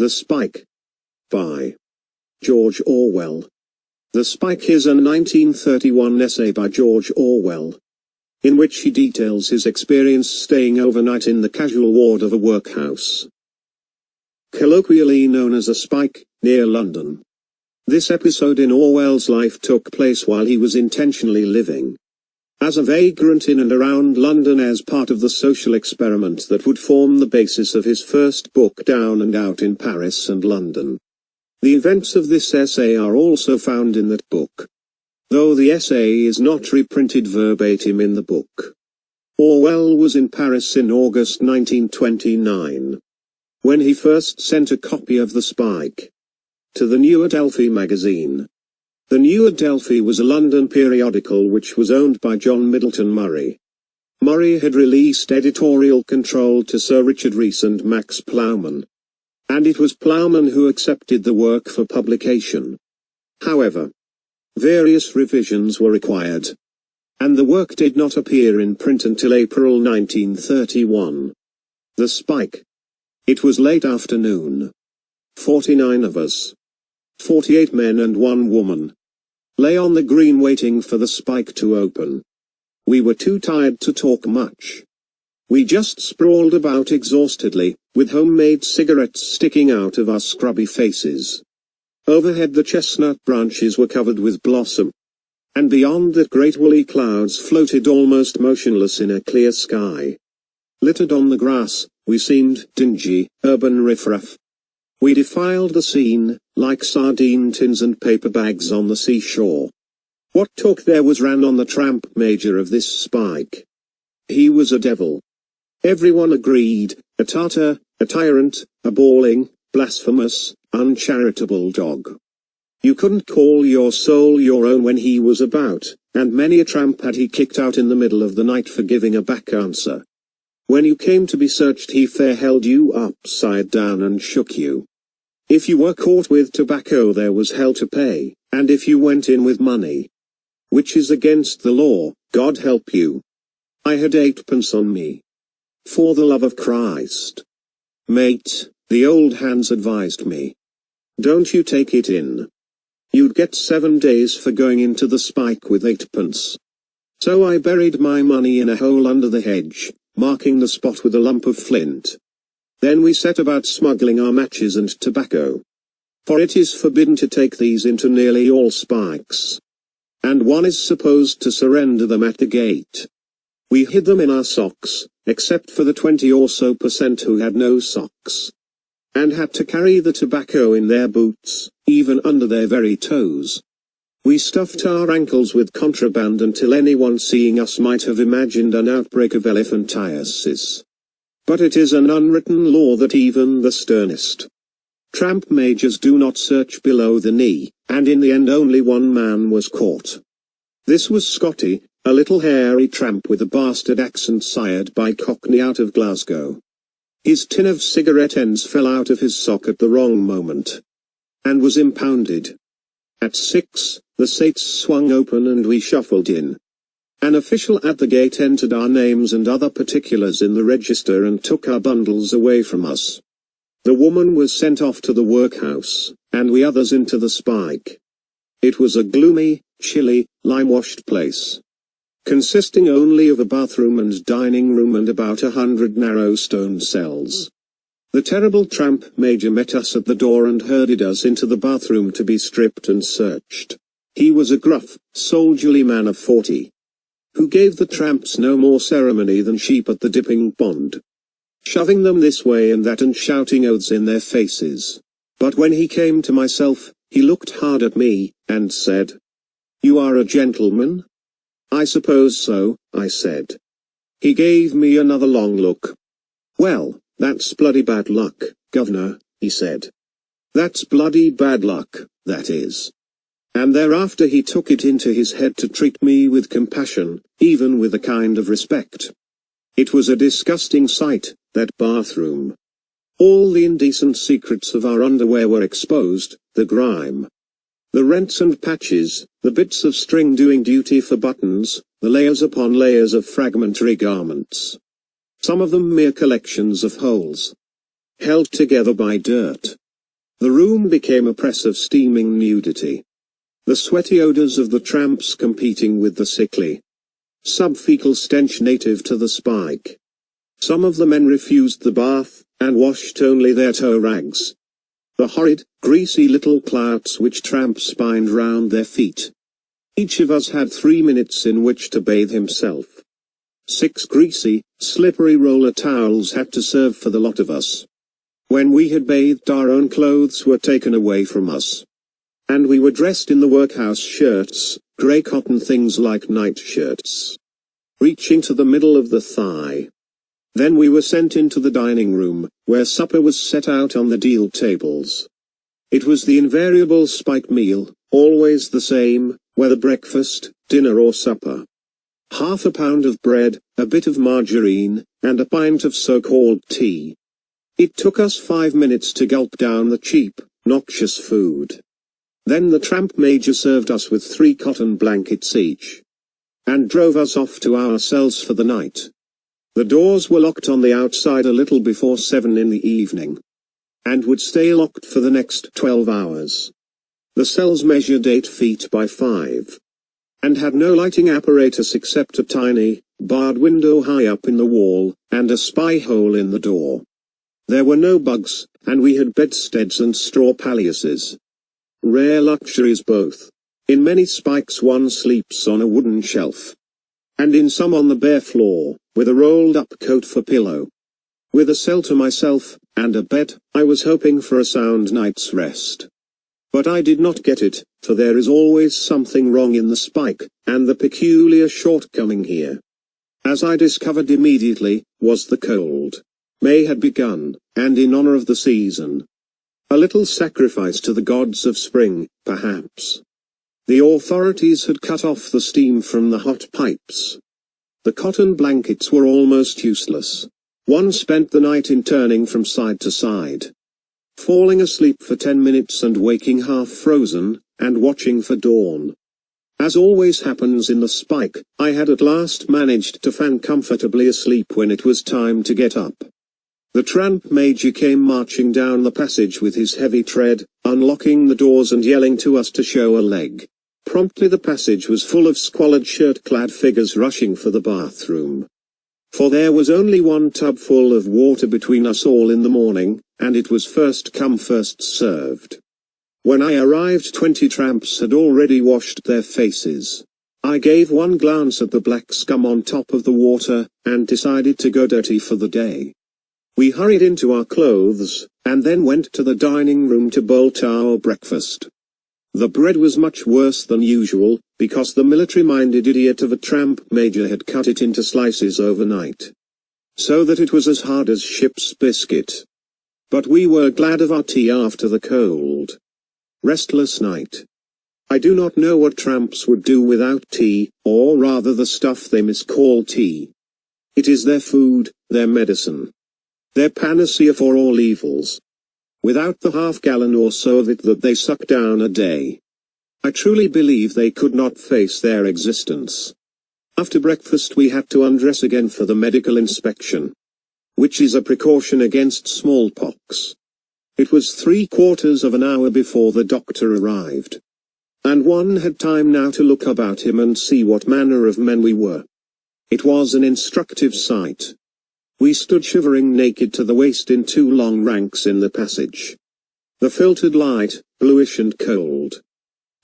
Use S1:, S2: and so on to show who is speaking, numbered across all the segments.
S1: The Spike. By George Orwell. The Spike is a 1931 essay by George Orwell, in which he details his experience staying overnight in the casual ward of a workhouse, colloquially known as a spike, near London. This episode in Orwell's life took place while he was intentionally living as a vagrant in and around London as part of the social experiment that would form the basis of his first book Down and Out in Paris and London. The events of this essay are also found in that book, though the essay is not reprinted verbatim in the book. Orwell was in Paris in August 1929, when he first sent a copy of The Spike to the New Adelphi magazine. The New Adelphi was a London periodical which was owned by John Middleton Murray. Murray had released editorial control to Sir Richard Rees and Max Plowman, and it was Plowman who accepted the work for publication. However, various revisions were required, and the work did not appear in print until April 1931. The Spike. It was late afternoon. 49 of us, 48 men and 1 woman, lay on the green waiting for the Spike to open. We were too tired to talk much. We just sprawled about exhaustedly, with homemade cigarettes sticking out of our scrubby faces. Overhead the chestnut branches were covered with blossom, and beyond that great woolly clouds floated almost motionless in a clear sky. Littered on the grass, we seemed dingy, urban riffraff. We defiled the scene, like sardine tins and paper bags on the seashore. What talk there was ran on the tramp major of this Spike. He was a devil. Everyone agreed, a tartar, a tyrant, a bawling, blasphemous, uncharitable dog. You couldn't call your soul your own when he was about, and many a tramp had he kicked out in the middle of the night for giving a back answer. When you came to be searched he fair held you upside down and shook you. If you were caught with tobacco there was hell to pay, and if you went in with money, which is against the law, God help you. I had 8pence on me. For the love of Christ, mate, the old hands advised me, don't you take it in. You'd get 7 days for going into the Spike with 8pence. So I buried my money in a hole under the hedge, marking the spot with a lump of flint. Then we set about smuggling our matches and tobacco, for it is forbidden to take these into nearly all spikes, and one is supposed to surrender them at the gate. We hid them in our socks, except for the 20 or so % who had no socks, and had to carry the tobacco in their boots, even under their very toes. We stuffed our ankles with contraband until anyone seeing us might have imagined an outbreak of elephantiasis. But it is an unwritten law that even the sternest tramp majors do not search below the knee, and in the end only one man was caught. This was Scotty, a little hairy tramp with a bastard accent sired by Cockney out of Glasgow. His tin of cigarette ends fell out of his sock at the wrong moment, and was impounded. At 6, the sates swung open and we shuffled in. An official at the gate entered our names and other particulars in the register and took our bundles away from us. The woman was sent off to the workhouse, and we others into the Spike. It was a gloomy, chilly, lime-washed place, consisting only of a bathroom and dining room and about 100 narrow stone cells. The terrible tramp major met us at the door and herded us into the bathroom to be stripped and searched. He was a gruff, soldierly man of 40. Who gave the tramps no more ceremony than sheep at the dipping pond, shoving them this way and that and shouting oaths in their faces. But when he came to myself, he looked hard at me, and said, "You are a gentleman?" "I suppose so," I said. He gave me another long look. "Well, that's bloody bad luck, governor," he said. "That's bloody bad luck, that is." And thereafter he took it into his head to treat me with compassion, even with a kind of respect. It was a disgusting sight, that bathroom. All the indecent secrets of our underwear were exposed, the grime, the rents and patches, the bits of string doing duty for buttons, the layers upon layers of fragmentary garments. Some of them mere collections of holes, held together by dirt. The room became a press of steaming nudity. The sweaty odors of the tramps competing with the sickly, subfecal stench native to the spike. Some of the men refused the bath, and washed only their toe rags. The horrid, greasy little clouts which tramps spined round their feet. Each of us had 3 minutes in which to bathe himself. 6 greasy, slippery roller towels had to serve for the lot of us. When we had bathed, our own clothes were taken away from us. And we were dressed in the workhouse shirts, grey cotton things like nightshirts, reaching to the middle of the thigh. Then we were sent into the dining room, where supper was set out on the deal tables. It was the invariable spike meal, always the same, whether breakfast, dinner or supper. 1/2 pound of bread, a bit of margarine, and a pint of so-called tea. It took us 5 minutes to gulp down the cheap, noxious food. Then the tramp major served us with 3 cotton blankets each, and drove us off to our cells for the night. The doors were locked on the outside a little before 7 in the evening, and would stay locked for the next 12 hours. The cells measured 8 feet by 5, and had no lighting apparatus except a tiny, barred window high up in the wall, and a spy hole in the door. There were no bugs, and we had bedsteads and straw paillasses. Rare luxuries both. In many spikes one sleeps on a wooden shelf, and in some on the bare floor, with a rolled-up coat for pillow. With a cell to myself, and a bed, I was hoping for a sound night's rest. But I did not get it, for there is always something wrong in the spike, and the peculiar shortcoming here, as I discovered immediately, was the cold. May had begun, and in honor of the season, a little sacrifice to the gods of spring, perhaps. The authorities had cut off the steam from the hot pipes. The cotton blankets were almost useless. One spent the night in turning from side to side, falling asleep for 10 minutes and waking half frozen, and watching for dawn. As always happens in the spike, I had at last managed to fan comfortably asleep when it was time to get up. The tramp major came marching down the passage with his heavy tread, unlocking the doors and yelling to us to show a leg. Promptly the passage was full of squalid shirt-clad figures rushing for the bathroom. For there was only one tub full of water between us all in the morning, and it was first come first served. When I arrived 20 tramps had already washed their faces. I gave one glance at the black scum on top of the water, and decided to go dirty for the day. We hurried into our clothes, and then went to the dining room to bolt our breakfast. The bread was much worse than usual, because the military-minded idiot of a tramp major had cut it into slices overnight, so that it was as hard as ship's biscuit. But we were glad of our tea after the cold, restless night. I do not know what tramps would do without tea, or rather the stuff they miscall tea. It is their food, their medicine, their panacea for all evils. Without the half-gallon or so of it that they suck down a day, I truly believe they could not face their existence. After breakfast we had to undress again for the medical inspection, which is a precaution against smallpox. It was 3/4 of an hour before the doctor arrived, and one had time now to look about him and see what manner of men we were. It was an instructive sight. We stood shivering naked to the waist in 2 long ranks in the passage. The filtered light, bluish and cold,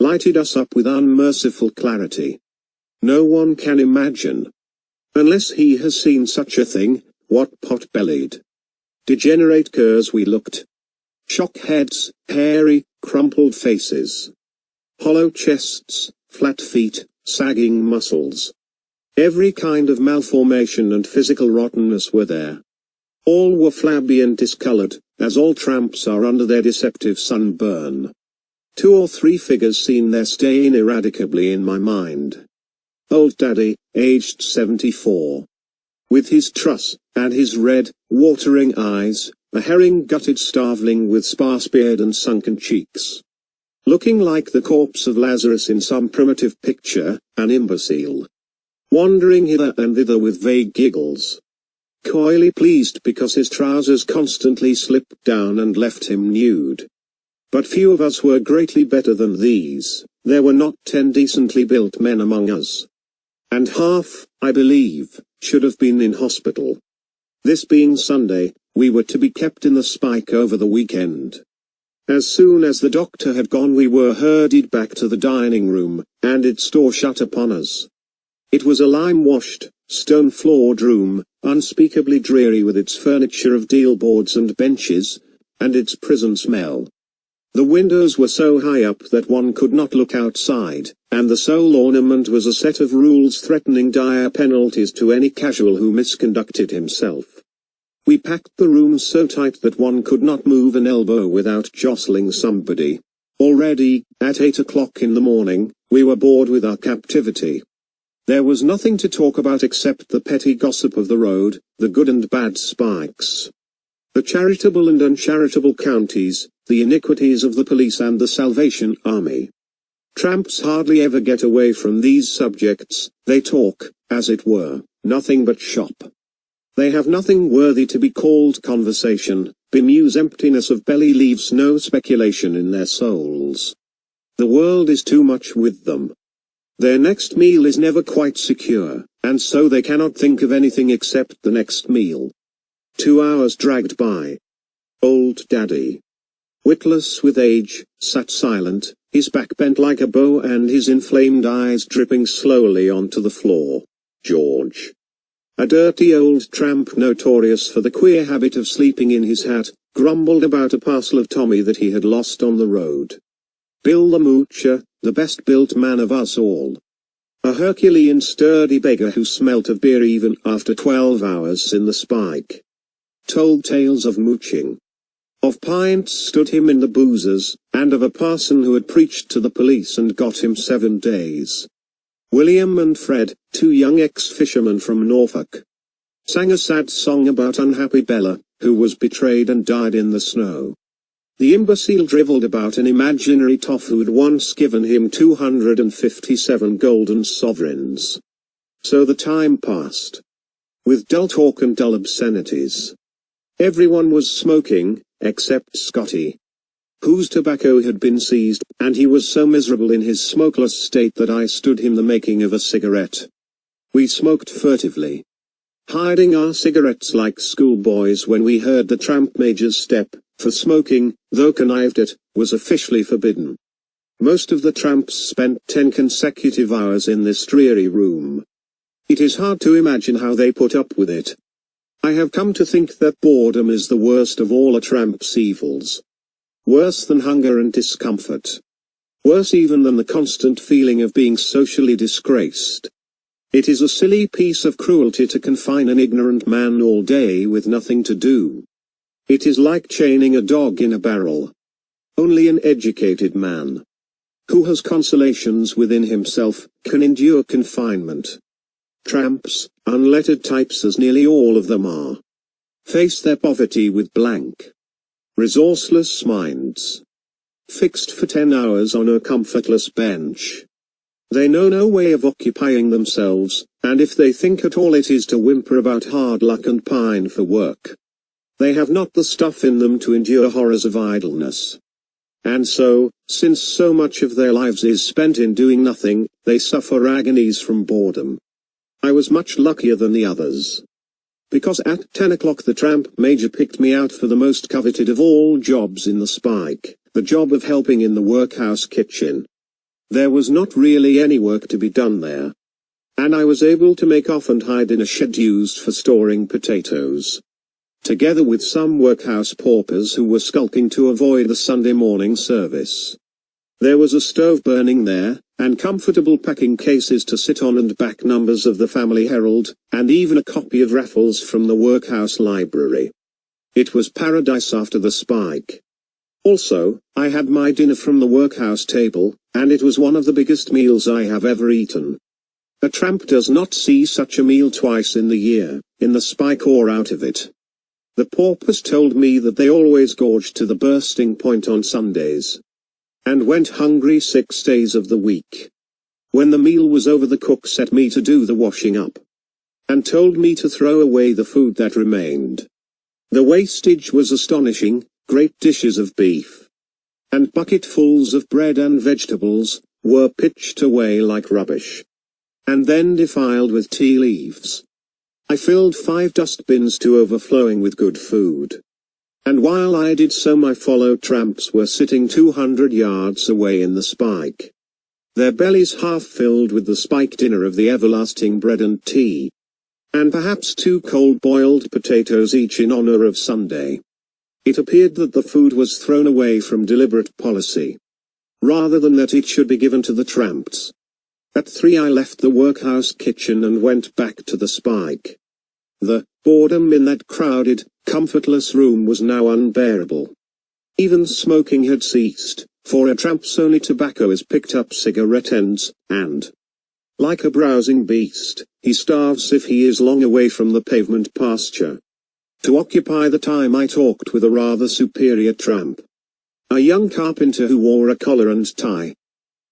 S1: lighted us up with unmerciful clarity. No one can imagine, unless he has seen such a thing, what pot-bellied, degenerate curs we looked. Shock heads, hairy, crumpled faces, hollow chests, flat feet, sagging muscles. Every kind of malformation and physical rottenness were there. All were flabby and discolored, as all tramps are under their deceptive sunburn. 2 or 3 figures seen there stay ineradicably in my mind. Old Daddy, aged 74, with his truss, and his red, watering eyes, a herring-gutted starveling with sparse beard and sunken cheeks, looking like the corpse of Lazarus in some primitive picture, an imbecile, wandering hither and thither with vague giggles, coyly pleased because his trousers constantly slipped down and left him nude. But few of us were greatly better than these. There were not 10 decently built men among us. And half, I believe, should have been in hospital. This being Sunday, we were to be kept in the Spike over the weekend. As soon as the doctor had gone, we were herded back to the dining room, and its door shut upon us. It was a lime-washed, stone-floored room, unspeakably dreary with its furniture of deal boards and benches, and its prison smell. The windows were so high up that one could not look outside, and the sole ornament was a set of rules threatening dire penalties to any casual who misconducted himself. We packed the room so tight that one could not move an elbow without jostling somebody. Already, at 8 o'clock in the morning, we were bored with our captivity. There was nothing to talk about except the petty gossip of the road, the good and bad spikes, the charitable and uncharitable counties, the iniquities of the police and the Salvation Army. Tramps hardly ever get away from these subjects. They talk, as it were, nothing but shop. They have nothing worthy to be called conversation. Bemuse emptiness of belly leaves no speculation in their souls. The world is too much with them. Their next meal is never quite secure, and so they cannot think of anything except the next meal. 2 hours dragged by. Old Daddy, witless with age, sat silent, his back bent like a bow and his inflamed eyes dripping slowly onto the floor. George, a dirty old tramp notorious for the queer habit of sleeping in his hat, grumbled about a parcel of tommy that he had lost on the road. Bill the moocher, the best-built man of us all, a Herculean sturdy beggar who smelt of beer even after 12 hours in the Spike, told tales of mooching. Of pints stood him in the boozers, and of a parson who had preached to the police and got him 7 days. William and Fred, 2 young ex-fishermen from Norfolk, sang a sad song about unhappy Bella, who was betrayed and died in the snow. The imbecile drivelled about an imaginary toff who had once given him 257 golden sovereigns. So the time passed, with dull talk and dull obscenities. Everyone was smoking, except Scotty, whose tobacco had been seized, and he was so miserable in his smokeless state that I stood him the making of a cigarette. We smoked furtively, hiding our cigarettes like schoolboys when we heard the tramp major's step, for smoking, though connived at, was officially forbidden. Most of the tramps spent 10 consecutive hours in this dreary room. It is hard to imagine how they put up with it. I have come to think that boredom is the worst of all a tramp's evils. Worse than hunger and discomfort. Worse even than the constant feeling of being socially disgraced. It is a silly piece of cruelty to confine an ignorant man all day with nothing to do. It is like chaining a dog in a barrel. Only an educated man, who has consolations within himself, can endure confinement. Tramps, unlettered types as nearly all of them are, face their poverty with blank, resourceless minds, fixed for 10 hours on a comfortless bench. They know no way of occupying themselves, and if they think at all it is to whimper about hard luck and pine for work. They have not the stuff in them to endure horrors of idleness. And so, since so much of their lives is spent in doing nothing, they suffer agonies from boredom. I was much luckier than the others, because at 10 o'clock the tramp major picked me out for the most coveted of all jobs in the Spike, the job of helping in the workhouse kitchen. There was not really any work to be done there, and I was able to make off and hide in a shed used for storing potatoes, together with some workhouse paupers who were skulking to avoid the Sunday morning service. There was a stove burning there, and comfortable packing cases to sit on and back numbers of the Family Herald, and even a copy of Raffles from the workhouse library. It was paradise after the Spike. Also, I had my dinner from the workhouse table, and it was one of the biggest meals I have ever eaten. A tramp does not see such a meal twice in the year, in the Spike or out of it. The paupers told me that they always gorged to the bursting point on Sundays, and went hungry 6 days of the week. When the meal was over, the cook set me to do the washing up, and told me to throw away the food that remained. The wastage was astonishing, great dishes of beef, and bucketfuls of bread and vegetables, were pitched away like rubbish, and then defiled with tea leaves. I filled 5 dustbins to overflowing with good food. And while I did so, my fellow tramps were sitting 200 yards away in the spike, their bellies half filled with the spike dinner of the everlasting bread and tea, and perhaps 2 cold boiled potatoes each in honor of Sunday. It appeared that the food was thrown away from deliberate policy, rather than that it should be given to the tramps. At 3 I left the workhouse kitchen and went back to the spike. The boredom in that crowded, comfortless room was now unbearable. Even smoking had ceased, for a tramp's only tobacco is picked up cigarette ends, and, like a browsing beast, he starves if he is long away from the pavement pasture. To occupy the time I talked with a rather superior tramp, a young carpenter who wore a collar and tie,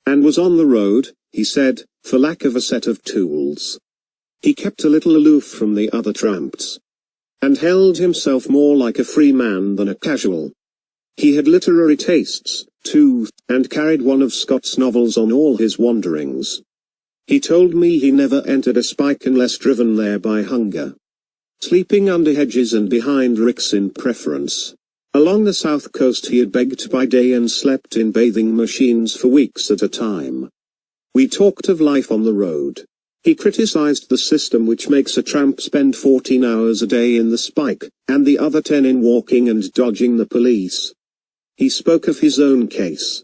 S1: and was on the road, he said, for lack of a set of tools. He kept a little aloof from the other tramps, and held himself more like a free man than a casual. He had literary tastes, too, and carried one of Scott's novels on all his wanderings. He told me he never entered a spike unless driven there by hunger, sleeping under hedges and behind ricks in preference. Along the south coast he had begged by day and slept in bathing machines for weeks at a time. We talked of life on the road. He criticized the system which makes a tramp spend 14 hours a day in the spike, and the other 10 in walking and dodging the police. He spoke of his own case.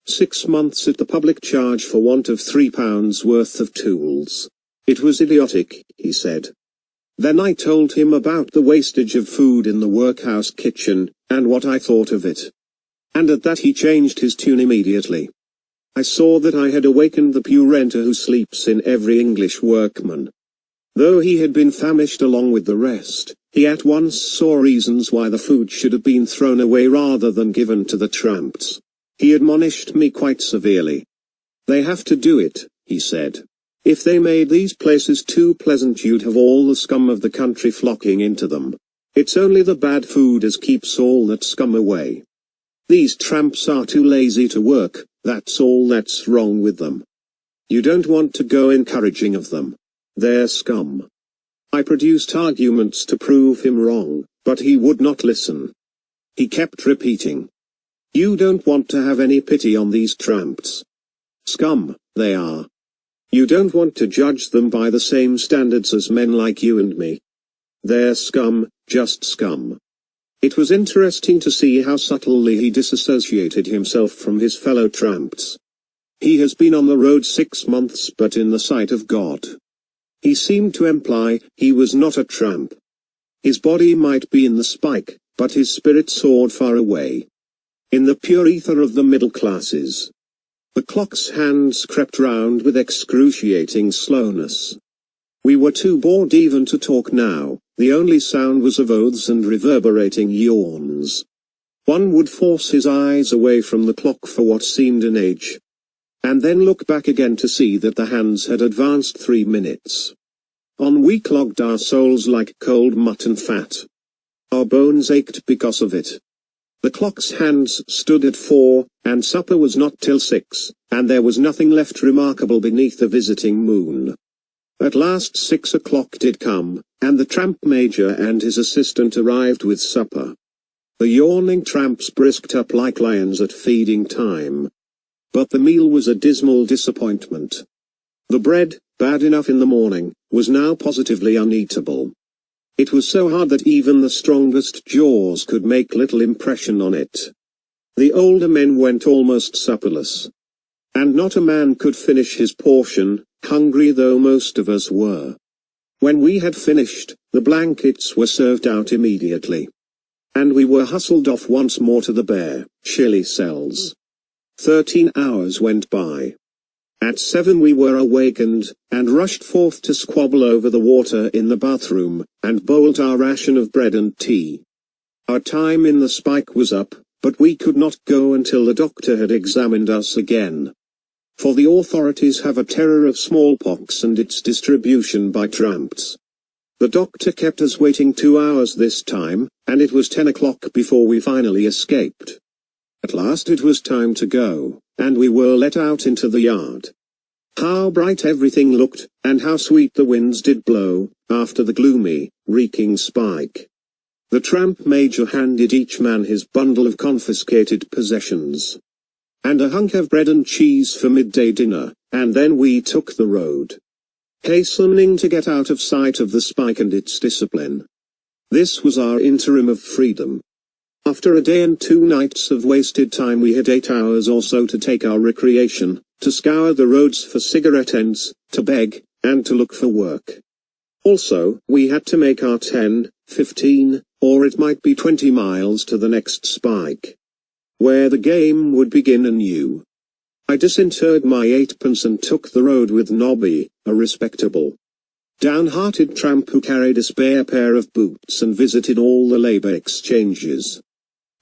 S1: 6 months at the public charge for want of £3 worth of tools. It was idiotic, he said. Then I told him about the wastage of food in the workhouse kitchen, and what I thought of it. And at that he changed his tune immediately. I saw that I had awakened the pew renter who sleeps in every English workman. Though he had been famished along with the rest, he at once saw reasons why the food should have been thrown away rather than given to the tramps. He admonished me quite severely. They have to do it, he said. If they made these places too pleasant, you'd have all the scum of the country flocking into them. It's only the bad food as keeps all that scum away. These tramps are too lazy to work, that's all that's wrong with them. You don't want to go encouraging of them. They're scum. I produced arguments to prove him wrong, but he would not listen. He kept repeating. You don't want to have any pity on these tramps. Scum, they are. You don't want to judge them by the same standards as men like you and me. They're scum, just scum. It was interesting to see how subtly he disassociated himself from his fellow tramps. He has been on the road 6 months, but in the sight of God, he seemed to imply he was not a tramp. His body might be in the spike, but his spirit soared far away, in the pure ether of the middle classes. The clock's hands crept round with excruciating slowness. We were too bored even to talk now. The only sound was of oaths and reverberating yawns. One would force his eyes away from the clock for what seemed an age, and then look back again to see that the hands had advanced 3 minutes. On we clogged, our souls like cold mutton fat. Our bones ached because of it. The clock's hands stood at 4, and supper was not till 6, and there was nothing left remarkable beneath the visiting moon. At last 6 o'clock did come, and the tramp major and his assistant arrived with supper. The yawning tramps brisked up like lions at feeding time. But the meal was a dismal disappointment. The bread, bad enough in the morning, was now positively uneatable. It was so hard that even the strongest jaws could make little impression on it. The older men went almost supperless, and not a man could finish his portion, hungry though most of us were. When we had finished, the blankets were served out immediately, and we were hustled off once more to the bare, chilly cells. 13 hours went by. At 7 we were awakened, and rushed forth to squabble over the water in the bathroom, and bolt our ration of bread and tea. Our time in the spike was up, but we could not go until the doctor had examined us again. For the authorities have a terror of smallpox and its distribution by tramps. The doctor kept us waiting 2 hours this time, and it was 10 o'clock before we finally escaped. At last it was time to go, and we were let out into the yard. How bright everything looked, and how sweet the winds did blow, after the gloomy, reeking spike. The tramp major handed each man his bundle of confiscated possessions, and a hunk of bread and cheese for midday dinner, and then we took the road, hastening to get out of sight of the spike and its discipline. This was our interim of freedom. After a day and 2 nights of wasted time, we had 8 hours or so to take our recreation, to scour the roads for cigarette ends, to beg, and to look for work. Also, we had to make our 10, 15, or it might be 20 miles to the next spike, where the game would begin anew. I disinterred my 8pence and took the road with Nobby, a respectable, downhearted tramp who carried a spare pair of boots and visited all the labor exchanges.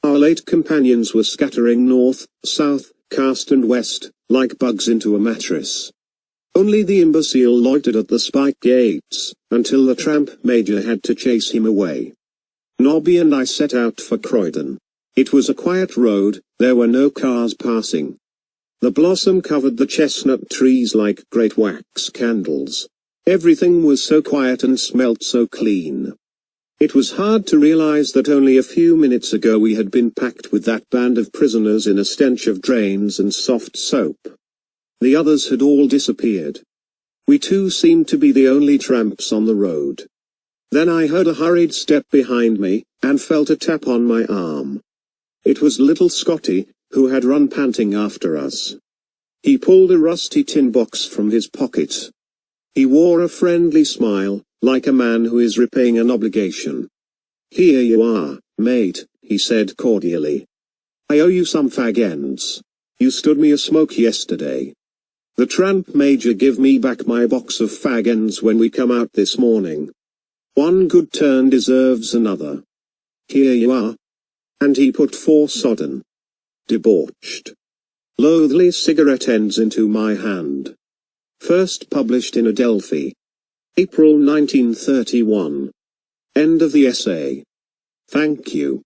S1: Our late companions were scattering north, south, cast and west, like bugs into a mattress. Only the imbecile loitered at the spike gates, until the tramp major had to chase him away. Nobby and I set out for Croydon. It was a quiet road, there were no cars passing. The blossom covered the chestnut trees like great wax candles. Everything was so quiet and smelt so clean. It was hard to realize that only a few minutes ago we had been packed with that band of prisoners in a stench of drains and soft soap. The others had all disappeared. We too seemed to be the only tramps on the road. Then I heard a hurried step behind me, and felt a tap on my arm. It was little Scotty, who had run panting after us. He pulled a rusty tin box from his pocket. He wore a friendly smile, like a man who is repaying an obligation. "Here you are, mate," he said cordially. "I owe you some fag ends. You stood me a smoke yesterday. The tramp major give me back my box of fag ends when we come out this morning. One good turn deserves another. Here you are." And he put 4 sodden, debauched, loathly cigarette ends into my hand. First published in Adelphi, April 1931. End of the essay. Thank you.